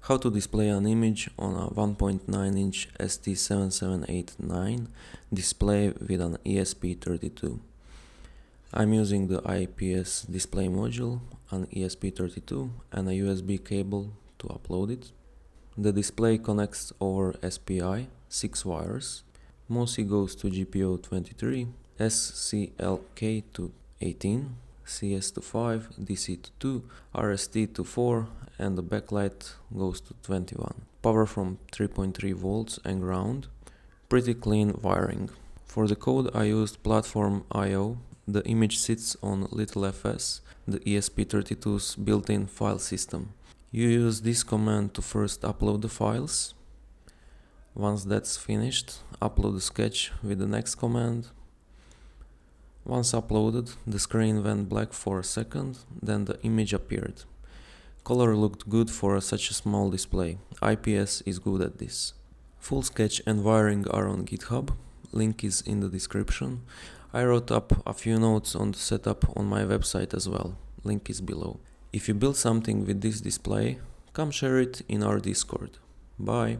How to display an image on a 1.9-inch ST7789 display with an ESP32. I'm using the IPS display module, an ESP32 and a USB cable to upload it. The display connects over SPI, 6 wires. MOSI goes to GPO23, SCLK to 18, CS to 5, DC to 2, RST to 4, and the backlight goes to 21. Power from 3.3 volts and ground. Pretty clean wiring. For the code I used PlatformIO. The image sits on LittleFS, the ESP32's built-in file system. You use this command to first upload the files. Once that's finished, upload the sketch with the next command. Once uploaded, the screen went black for a second, then the image appeared. Color looked good for such a small display. IPS is good at this. Full sketch and wiring are on GitHub. Link is in the description. I wrote up a few notes on the setup on my website as well. Link is below. If you build something with this display, come share it in our Discord. Bye!